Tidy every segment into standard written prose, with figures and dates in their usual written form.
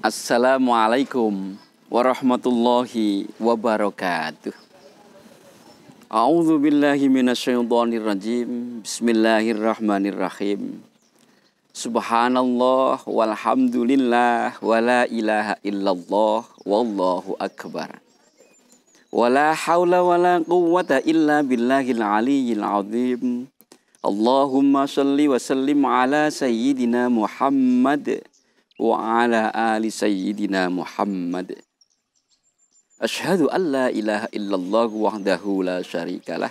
Assalamualaikum warahmatullahi wabarakatuh. A'udzu billahi minasyaitonir rajim. Bismillahirrahmanirrahim. Subhanallah walhamdulillah wala ilaha illallah wallahu akbar. Wala haula wala quwwata illa billahil aliyyil azim. Allahumma shalli wa sallim ala sayyidina Muhammad wa ala ali sayyidina Muhammad. Asyhadu an la ilaha illallah wahdahu la syarikalah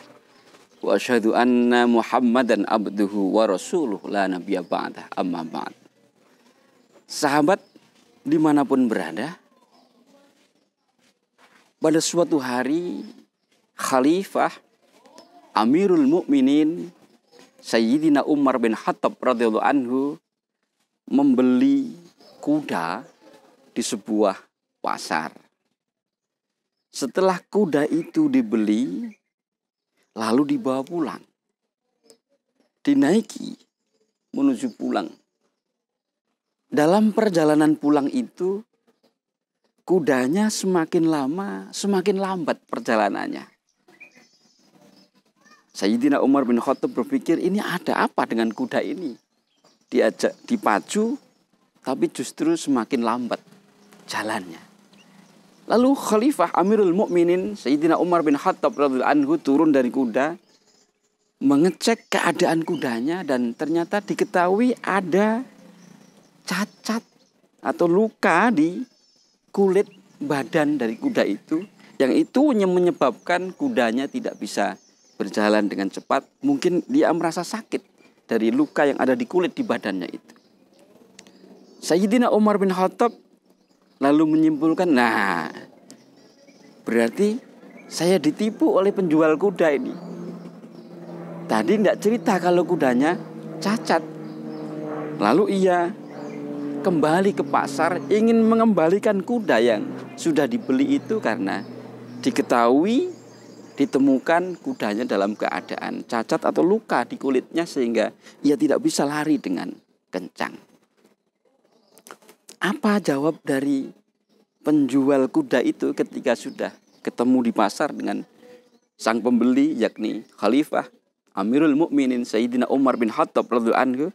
wa asyhadu anna Muhammadan abduhu wa rasuluh la nabiyya ba'dah, amma ba'd. Sahabat dimanapun berada, pada suatu hari Khalifah Amirul Mukminin Sayyidina Umar bin Khattab radhiyallahu anhu membeli kuda di sebuah pasar. Setelah kuda itu dibeli, lalu dibawa pulang. Dinaiki menuju pulang. Dalam perjalanan pulang itu, kudanya semakin lama, semakin lambat perjalanannya. Sayyidina Umar bin Khattab berpikir, ini ada apa dengan kuda ini? Diajak dipacu, tapi justru semakin lambat jalannya. Lalu Khalifah Amirul Mukminin Sayyidina Umar bin Khattab radhiyallahu anhu turun dari kuda, mengecek keadaan kudanya, dan ternyata diketahui ada cacat atau luka di kulit badan dari kuda itu, yang itu menyebabkan kudanya tidak bisa berjalan dengan cepat. Mungkin dia merasa sakit dari luka yang ada di kulit di badannya itu. Sayyidina Umar bin Khattab lalu menyimpulkan, nah berarti saya ditipu oleh penjual kuda ini. Tadi tidak cerita kalau kudanya cacat. Lalu ia kembali ke pasar ingin mengembalikan kuda yang sudah dibeli itu, karena diketahui ditemukan kudanya dalam keadaan cacat atau luka di kulitnya sehingga ia tidak bisa lari dengan kencang. Apa jawab dari penjual kuda itu ketika sudah ketemu di pasar dengan sang pembeli, yakni Khalifah Amirul Mukminin Sayyidina Umar bin Khattab radhiyallahu anhu?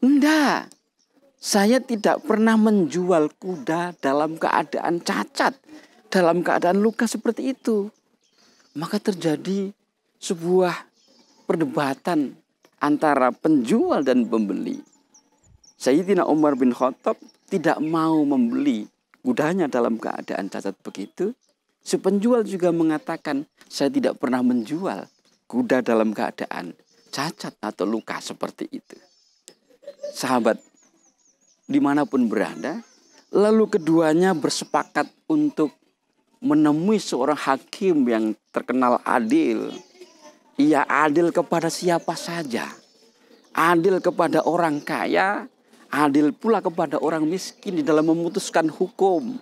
Enggak, saya tidak pernah menjual kuda dalam keadaan cacat, dalam keadaan luka seperti itu. Maka terjadi sebuah perdebatan antara penjual dan pembeli. Sayyidina Umar bin Khattab tidak mau membeli kudanya dalam keadaan cacat begitu. Si penjual juga mengatakan, saya tidak pernah menjual kuda dalam keadaan cacat atau luka seperti itu. Sahabat dimanapun berada, lalu keduanya bersepakat untuk menemui seorang hakim yang terkenal adil. Ia adil kepada siapa saja. Adil kepada orang kaya, adil pula kepada orang miskin di dalam memutuskan hukum.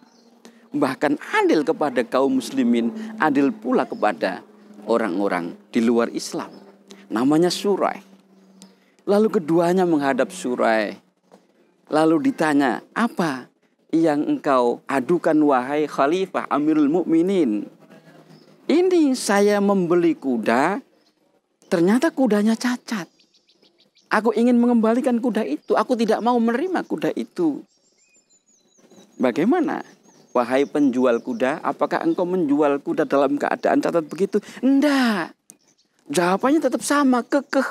Bahkan adil kepada kaum muslimin, adil pula kepada orang-orang di luar Islam. Namanya Surai. Lalu keduanya menghadap Surai. Lalu ditanya, apa yang engkau adukan wahai Khalifah Amirul Mukminin? Ini saya membeli kuda, ternyata kudanya cacat. Aku ingin mengembalikan kuda itu. Aku tidak mau menerima kuda itu. Bagaimana? Wahai penjual kuda, apakah engkau menjual kuda dalam keadaan cacat begitu? Enggak. Jawabannya tetap sama, kekeh.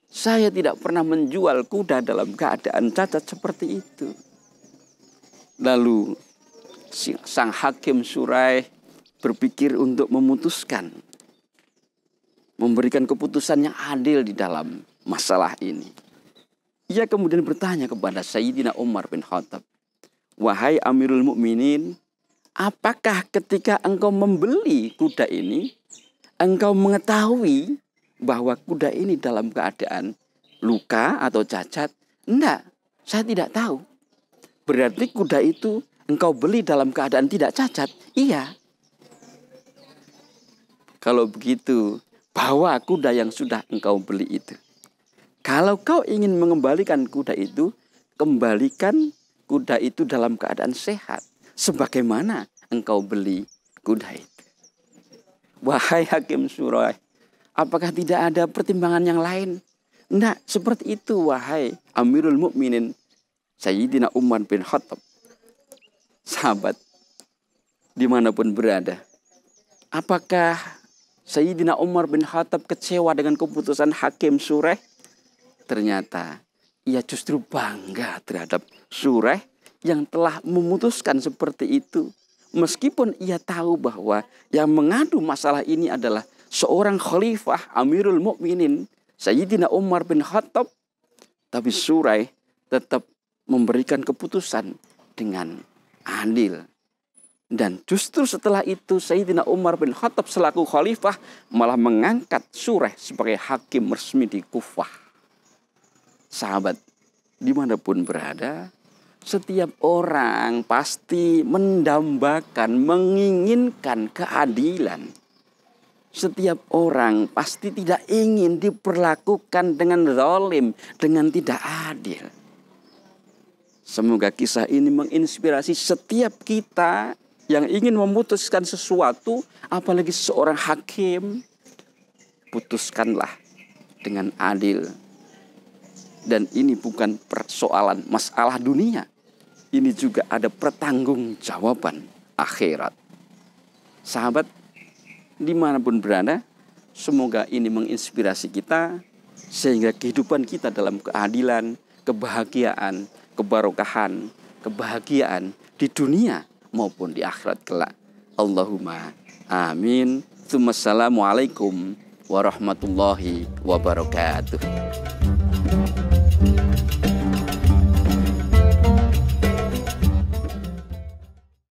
Saya tidak pernah menjual kuda dalam keadaan cacat seperti itu. Lalu sang hakim Surai berpikir untuk memutuskan, memberikan keputusan yang adil di dalam masalah ini. Ia kemudian bertanya kepada Sayyidina Umar bin Khattab, wahai Amirul Mukminin, apakah ketika engkau membeli kuda ini, engkau mengetahui bahwa kuda ini dalam keadaan luka atau cacat? Enggak, saya tidak tahu. Berarti kuda itu engkau beli dalam keadaan tidak cacat? Iya. Kalau begitu, bawa kuda yang sudah engkau beli itu. Kalau kau ingin mengembalikan kuda itu, kembalikan kuda itu dalam keadaan sehat, sebagaimana engkau beli kuda itu. Wahai Hakim Shuraih, apakah tidak ada pertimbangan yang lain? Nah, seperti itu wahai Amirul Mukminin Sayyidina Umar bin Khattab. Sahabat, dimanapun berada, apakah Sayyidina Umar bin Khattab kecewa dengan keputusan Hakim Shuraih? Ternyata ia justru bangga terhadap Shuraih yang telah memutuskan seperti itu. Meskipun ia tahu bahwa yang mengadu masalah ini adalah seorang khalifah Amirul Mukminin Sayyidina Umar bin Khattab, tapi Shuraih tetap memberikan keputusan dengan adil. Dan justru setelah itu Sayyidina Umar bin Khattab selaku khalifah malah mengangkat Shuraih sebagai hakim resmi di Kufah. Sahabat, dimanapun berada, setiap orang pasti mendambakan, menginginkan keadilan. Setiap orang pasti tidak ingin diperlakukan dengan zalim, dengan tidak adil. Semoga kisah ini menginspirasi setiap kita yang ingin memutuskan sesuatu, apalagi seorang hakim. Putuskanlah dengan adil. Dan ini bukan persoalan masalah dunia. Ini juga ada pertanggungjawaban akhirat. Sahabat, dimanapun berada, semoga ini menginspirasi kita sehingga kehidupan kita dalam keadilan, kebahagiaan, kebarokahan, kebahagiaan di dunia maupun di akhirat kelak. Allahumma amin. Assalamualaikum warahmatullahi wabarakatuh.